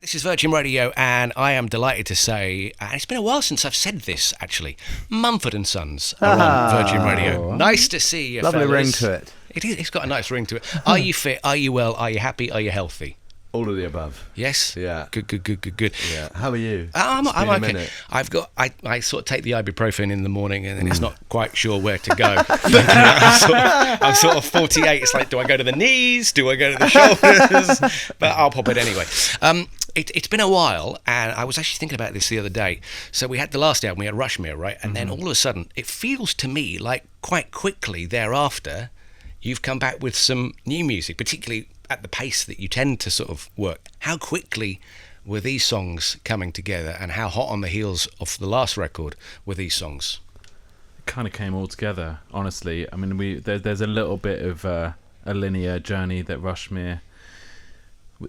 This is Virgin Radio, and I am delighted to say, and it's been a while since I've said this, actually, Mumford Sons are on Virgin Radio. Nice to see you, Lovely fellas. ring to it. It is. It's got a nice ring to it. Are you fit? Are you well? Are you happy? Are you healthy? All of the above. Yes? Yeah. Good. Yeah. How are you? I'm It's been a okay. minute. I sort of take the ibuprofen in the morning and then it's not quite sure where to go. I'm sort of 48. It's like, do I go to the knees? Do I go to the shoulders? But I'll pop it anyway. It's been a while, and I was actually thinking about this the other day. So we had the last album, we had Rushmere, right? And then all of a sudden, it feels to me like quite quickly thereafter, you've come back with some new music, particularly at the pace that you tend to sort of work. How quickly were these songs coming together, and how hot on the heels of the last record were these songs? It kind of came all together, honestly. I mean, there's a little bit of a linear journey that Rushmere,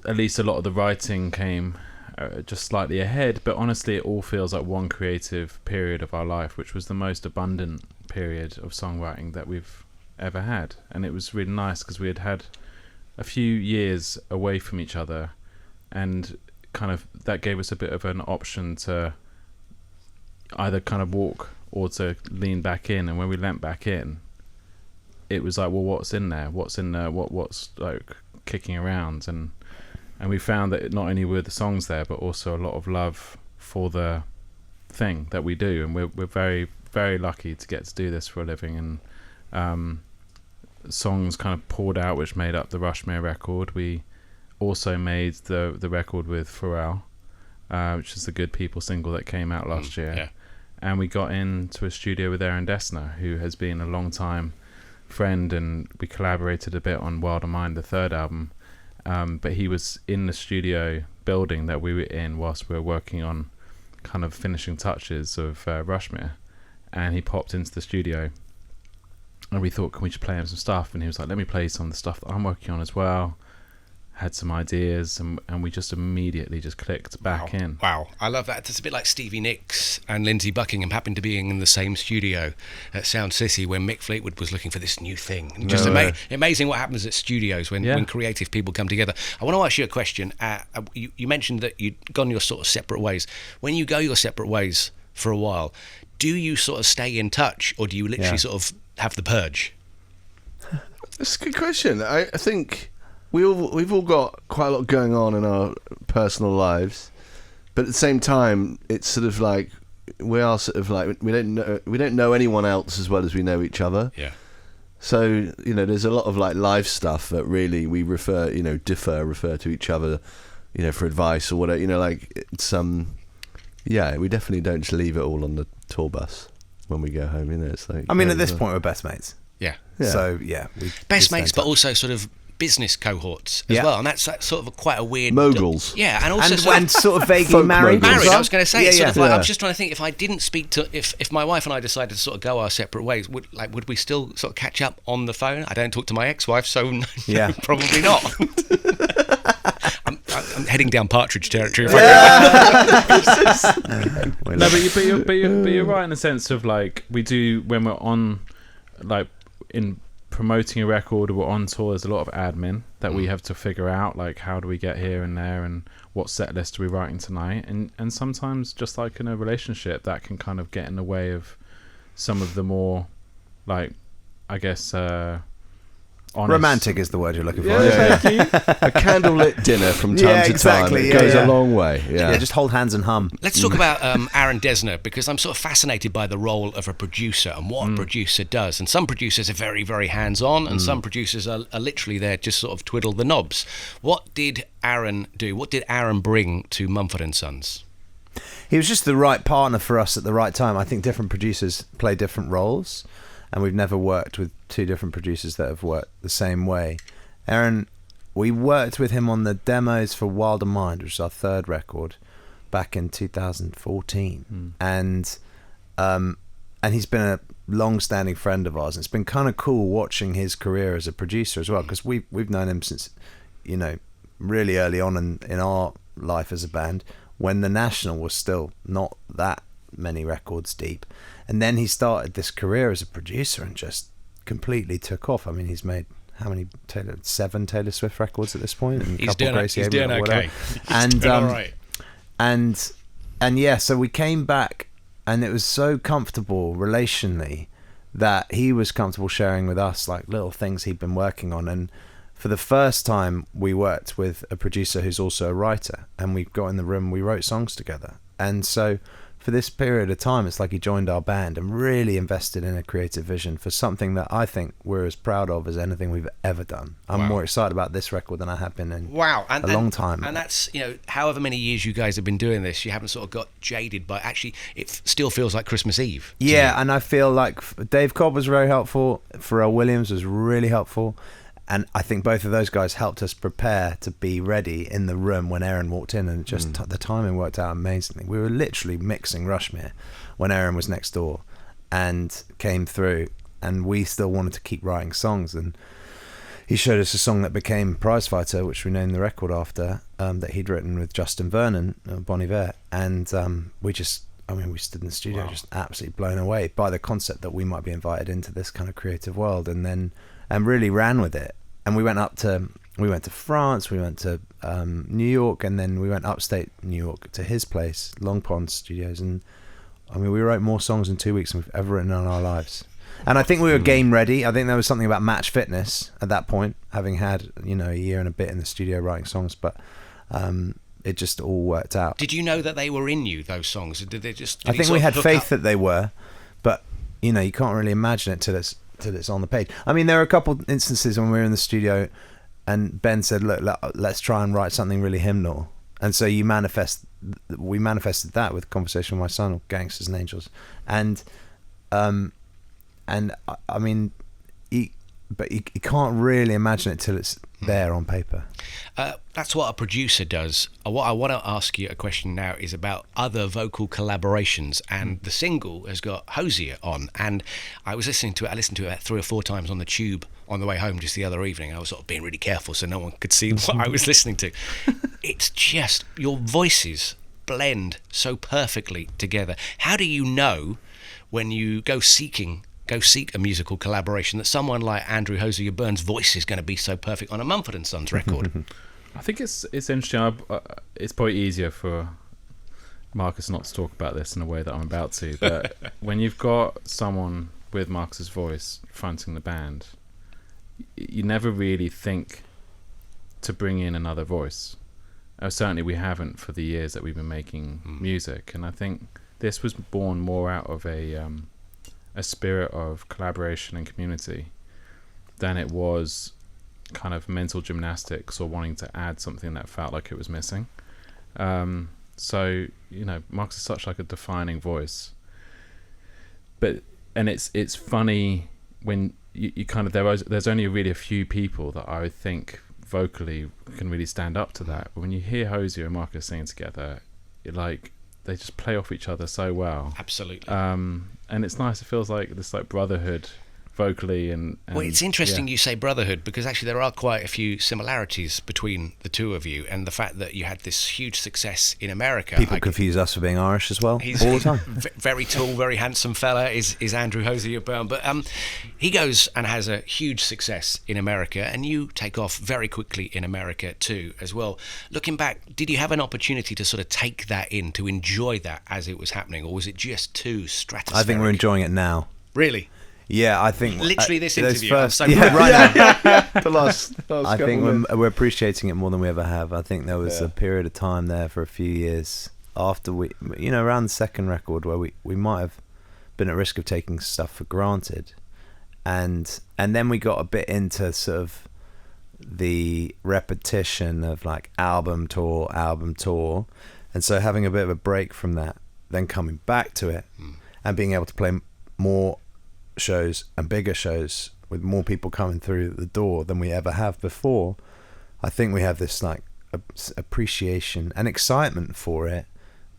at least a lot of the writing came just slightly ahead, but honestly it all feels like one creative period of our life, which was the most abundant period of songwriting that we've ever had. And it was really nice because we had a few years away from each other, and kind of that gave us a bit of an option to either kind of walk or to lean back in. And when we leant back in, it was like, well, what's in there? What's like kicking around? And we found that not only were the songs there, but also a lot of love for the thing that we do. And we're very, very lucky to get to do this for a living. And songs kind of poured out, which made up the Rushmere record. We also made the record with Pharrel, which is the Good People single that came out last year. Yeah. And we got into a studio with Aaron Dessner, who has been a long time friend, and we collaborated a bit on Wilder Mind, the third album. But he was in the studio building that we were in whilst we were working on kind of finishing touches of Rushmere, and he popped into the studio, and we thought, can we just play him some stuff? And he was like, let me play some of the stuff that I'm working on as well. Had some ideas, and we just immediately just clicked back in. Wow, I love that. It's a bit like Stevie Nicks and Lindsey Buckingham happened to being in the same studio at Sound City when Mick Fleetwood was looking for this new thing. And just amazing what happens at studios when creative people come together. I want to ask you a question. You mentioned that you'd gone your sort of separate ways. When you go your separate ways for a while, do you sort of stay in touch, or do you literally sort of have the purge? That's a good question. I think we've all got quite a lot going on in our personal lives, but at the same time, it's sort of like we are sort of like we don't know anyone else as well as we know each other. Yeah. So there's a lot of like live stuff that really we refer to each other, for advice or whatever. Like it's we definitely don't just leave it all on the tour bus when we go home. It's like I mean, at this point, we're best mates. Yeah. So best mates, but also sort of business cohorts as well, and that's sort of quite a weird moguls. And also sort of vaguely married. I was going to say, I was just trying to think, if I didn't speak to, if my wife and I decided to sort of go our separate ways, would we still sort of catch up on the phone? I don't talk to my ex-wife, so no, probably not. I'm heading down Partridge territory. But you're right in the sense of like we do when we're on, like in promoting a record or we're on tour. There's a lot of admin that we have to figure out, like how do we get here and there, and what set list are we writing tonight, and sometimes just like in a relationship that can kind of get in the way of some of the more, like, I guess honest. Romantic is the word you're looking for. A candlelit dinner from time to time. It goes a long way. Yeah, just hold hands and hum. Let's talk about Aaron Dessner, because I'm sort of fascinated by the role of a producer and what a producer does. And some producers are very, very hands-on, and some producers are literally there just sort of twiddle the knobs. What did Aaron do? What did Aaron bring to Mumford Sons? He was just the right partner for us at the right time. I think different producers play different roles, and we've never worked with two different producers that have worked the same way. Aaron, we worked with him on the demos for Wilder Mind, which is our third record, back in 2014. And he's been a long-standing friend of ours. And it's been kind of cool watching his career as a producer as well, because we've known him since, really early on in our life as a band, when the National was still not that many records deep. And then he started this career as a producer and just completely took off. I mean, he's made how many 7 Taylor Swift records at this point, and a He's couple doing, Gracie he's Abrams doing or whatever. okay. And He's doing all right. and yeah, so we came back, and it was so comfortable relationally that he was comfortable sharing with us like little things he'd been working on. And for the first time, we worked with a producer who's also a writer, and we got in the room, we wrote songs together. And so for this period of time, it's like he joined our band and really invested in a creative vision for something that I think we're as proud of as anything we've ever done. I'm more excited about this record than I have been in a long time. And that's, however many years you guys have been doing this, you haven't sort of got jaded by, actually, it still feels like Christmas Eve. Yeah, and I feel like Dave Cobb was very helpful. Pharrell Williams was really helpful. And I think both of those guys helped us prepare to be ready in the room when Aaron walked in, and just the timing worked out amazingly. We were literally mixing Rushmere when Aaron was next door and came through, and we still wanted to keep writing songs. And he showed us a song that became Prizefighter, which we named the record after, that he'd written with Justin Vernon, Bon Iver. And we stood in the studio just absolutely blown away by the concept that we might be invited into this kind of creative world, and really ran with it. And we went to France, we went to New York, and then we went upstate New York to his place, Long Pond Studios. And we wrote more songs in 2 weeks than we've ever written in our lives. And I think we were game ready. I think there was something about match fitness at that point, having had a year and a bit in the studio writing songs, but it just all worked out. Did you know that they were in you, those songs? Did they just? I think we had faith that they were, but you can't really imagine it till it's on the page. I mean, there are a couple instances when we were in the studio and Ben said, look, let's try and write something really hymnal. And so we manifested that with Conversation with My Son, or Gangsters and Angels. And I mean, you can't really imagine it till it's there on paper. That's what a producer does. What I want to ask you a question now is about other vocal collaborations, and the single has got Hosier on, and I listened to it 3 or 4 times on the tube on the way home just the other evening. I was sort of being really careful so no one could see what I was listening to. It's just, your voices blend so perfectly together. How do you know when you go seek a musical collaboration that someone like Andrew Hosier Burns' voice is going to be so perfect on a Mumford Sons record? I think it's interesting. It's probably easier for Marcus not to talk about this in a way that I'm about to, but when you've got someone with Marcus's voice fronting the band, you never really think to bring in another voice. Certainly we haven't for the years that we've been making music, and I think this was born more out of a spirit of collaboration and community than it was kind of mental gymnastics or wanting to add something that felt like it was missing. So Marcus is such like a defining voice, and it's funny when you kind of there's only really a few people that I would think vocally can really stand up to that, but when you hear Hosier and Marcus singing together, they just play off each other so well. Absolutely. And it's nice. It feels like this brotherhood vocally and well, it's interesting you say brotherhood, because actually there are quite a few similarities between the two of you, and the fact that you had this huge success in America. People confuse us for being Irish as well, all the time. Very tall, very handsome fella is Andrew Hosier Burn, but he goes and has a huge success in America, and you take off very quickly in America too as well. Looking back, did you have an opportunity to sort of take that in, to enjoy that as it was happening, or was it just too stratospheric? I think we're enjoying it now. Really? Yeah, I think literally this interview. First, right now. The last I think we're appreciating it more than we ever have. I think there was a period of time there for a few years after we, around the second record, where we might have been at risk of taking stuff for granted, and then we got a bit into sort of the repetition of like album tour, and so having a bit of a break from that, then coming back to it, and being able to play more shows and bigger shows with more people coming through the door than we ever have before. I think we have this like appreciation and excitement for it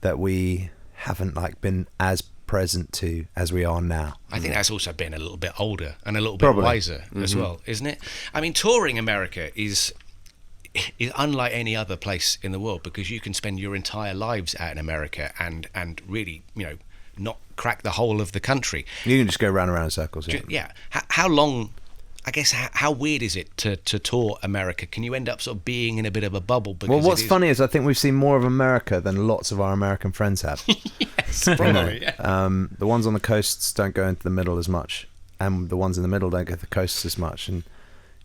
that we haven't been as present to as we are now. I think that's also been a little bit older and a little bit wiser as well, isn't it? I mean, touring America is unlike any other place in the world, because you can spend your entire lives out in America and really, not crack the whole of the country. You can just go round and round in circles. Yeah. How long I guess how weird is it to tour America? Can you end up sort of being in a bit of a bubble? Because Well, what's funny is I think we've seen more of America than lots of our American friends have. Yes, probably. Yeah. The ones on the coasts don't go into the middle as much, and the ones in the middle don't go to the coasts as much. And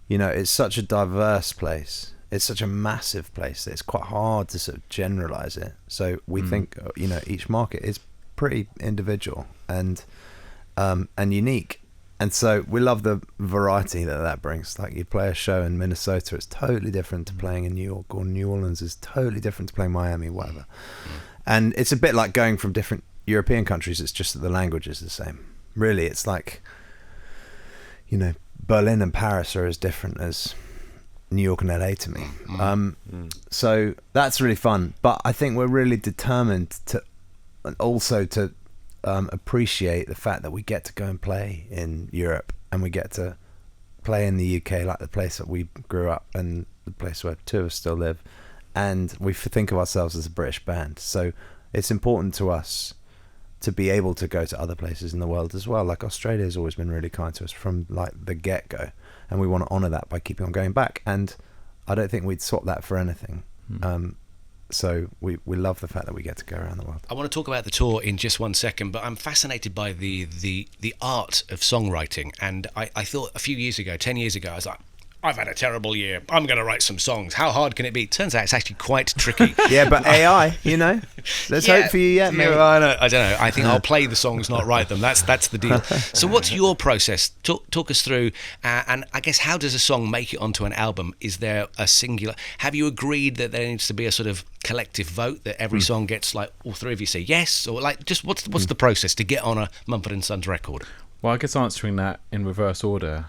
it's such a diverse place. It's such a massive place that it's quite hard to sort of generalize it. So we think each market is pretty individual and unique. And so we love the variety that brings. Like, you play a show in Minnesota, it's totally different to playing in New York, or New Orleans is totally different to playing Miami, whatever. And it's a bit like going from different European countries. It's just that the language is the same. Really, it's like, Berlin and Paris are as different as New York and LA to me. So that's really fun. But I think we're really determined to appreciate the fact that we get to go and play in Europe, and we get to play in the UK, like the place that we grew up and the place where two of us still live, and we think of ourselves as a British band. So it's important to us to be able to go to other places in the world as well. Like, Australia has always been really kind to us from like the get-go, and we want to honour that by keeping on going back, and I don't think we'd swap that for anything. So we love the fact that we get to go around the world. I want to talk about the tour in just one second, but I'm fascinated by the art of songwriting. And I thought a few years ago, 10 years ago, I was like, I've had a terrible year, I'm going to write some songs. How hard can it be? Turns out it's actually quite tricky. Yeah, but AI, let's hope for you yet, mate. I don't know. I think I'll play the songs, not write them. That's the deal. So what's your process? Talk us through, and I guess, how does a song make it onto an album? Is there a singular... Have you agreed that there needs to be a sort of collective vote, that every song gets, like, all three of you say yes? Or, like, just what's the process to get on a Mumford & Sons record? Well, I guess answering that in reverse order...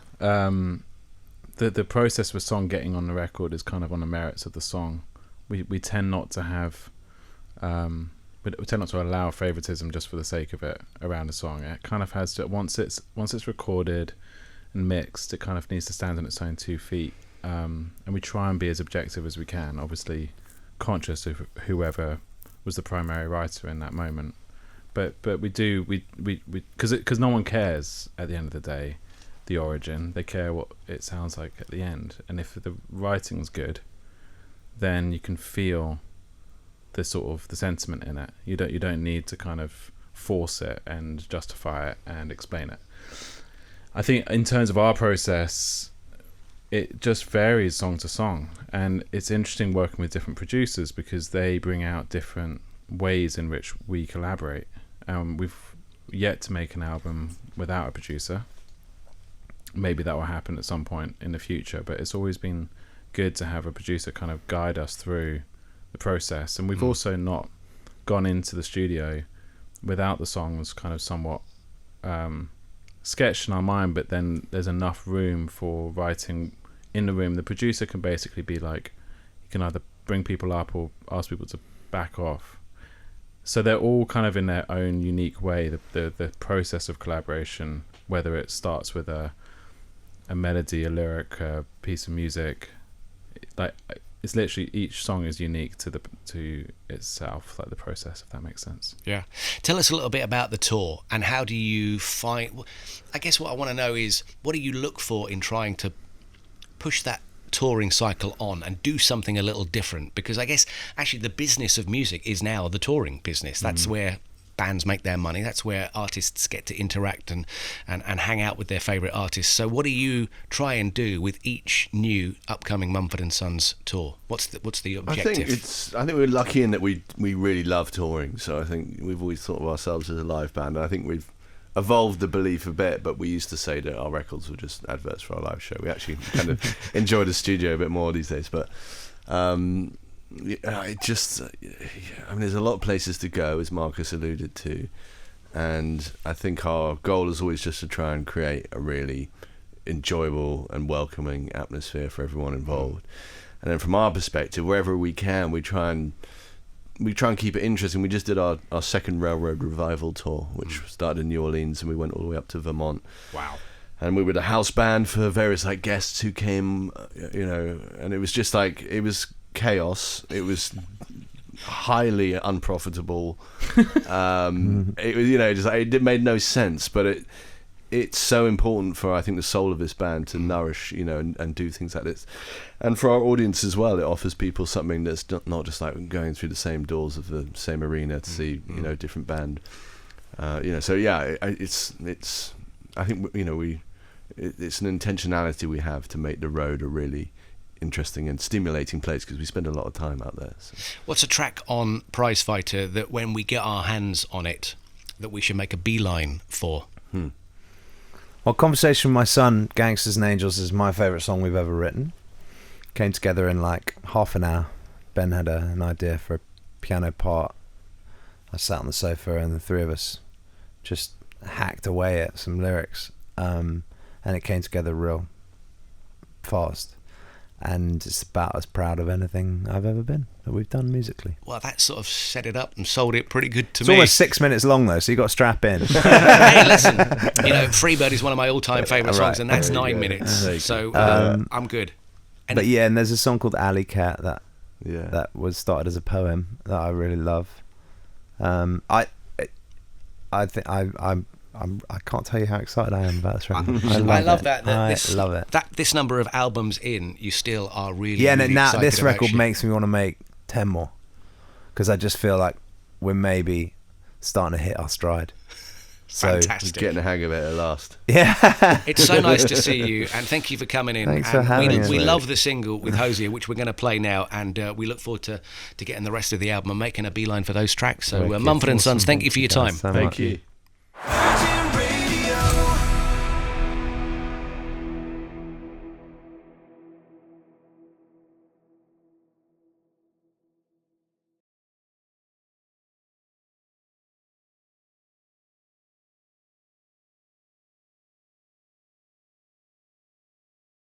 The process of a song getting on the record is kind of on the merits of the song. We tend not to have, we tend not to allow favoritism just for the sake of it around a song. It kind of has to, once it's recorded and mixed, it kind of needs to stand on its own 2 feet. And we try and be as objective as we can, obviously conscious of whoever was the primary writer in that moment. But we do, because no one cares at the end of the day the origin. They care what it sounds like at the end, and if the writing's good, then you can feel the sort of the sentiment in it. You don't need to kind of force it and justify it and explain it. I think in terms of our process, it just varies song to song, and it's interesting working with different producers because they bring out different ways in which we collaborate. We've yet to make an album without a producer. Maybe that will happen at some point in the future, but it's always been good to have a producer kind of guide us through the process. And we've also not gone into the studio without the songs kind of somewhat sketched in our mind, but then there's enough room for writing in the room. The producer can basically be like, you can either bring people up or ask people to back off. So they're all kind of in their own unique way. The process of collaboration, whether it starts with a melody, a lyric, a piece of music, like, it's literally each song is unique to itself, like the process, if that makes sense. Yeah. Tell us a little bit about the tour, and how do you find... I guess what I want to know is, what do you look for in trying to push that touring cycle on and do something a little different? Because I guess actually the business of music is now the touring business. That's where bands make their money. That's where artists get to interact and hang out with their favourite artists. So what do you try and do with each new upcoming Mumford & Sons tour? What's the objective? I think we're lucky in that we really love touring. So I think we've always thought of ourselves as a live band. And I think we've evolved the belief a bit, but we used to say that our records were just adverts for our live show. We actually kind of enjoy the studio a bit more these days. But there's a lot of places to go, as Marcus alluded to, and I think our goal is always just to try and create a really enjoyable and welcoming atmosphere for everyone involved. And then from our perspective, wherever we can, we try and keep it interesting. We just did our second Railroad Revival tour, which started in New Orleans, and we went all the way up to Vermont. Wow. And we were the house band for various guests who came, and it was just it was chaos. It was highly unprofitable. It was, it made no sense, but it's so important for, I think, the soul of this band to nourish, and do things like this. And for our audience as well, it offers people something that's not just like going through the same doors of the same arena to see, a different band. So yeah, it's I think, it's an intentionality we have to make the road a really interesting and stimulating place, because we spend a lot of time out there. So. What's a track on Prizefighter that when we get our hands on it, that we should make a beeline for? Well, Conversation with My Son, Gangsters and Angels, is my favourite song we've ever written. Came together in like half an hour. Ben had an idea for a piano part. I sat on the sofa and the three of us just hacked away at some lyrics. And it came together real fast. And it's about as proud of anything I've ever been that we've done musically. Well, that sort of set it up and sold it pretty good to It's me. almost 6 minutes long though, so you got to strap in. Hey, listen, Freebird is one of my all-time favourite songs, and that's 9 minutes. So I'm good. And But yeah, and there's a song called Alley Cat that was started as a poem that I really love. I can't tell you how excited I am about this record. I love that. I This, love it. This number of albums in, you still are really, Yeah, really and now excited this about record shit. makes me want to make 10 more, because I just feel like we're maybe starting to hit our stride. So Fantastic. Getting the hang of it at last. yeah, It's so nice to see you, and thank you for coming in. Thanks and for having us, we mate. love the single with Hosier, which we're going to play now, and we look forward to getting the rest of the album and making a beeline for those tracks. So Wicked. Mumford & Sons, thank you for your time. so Thank much. you.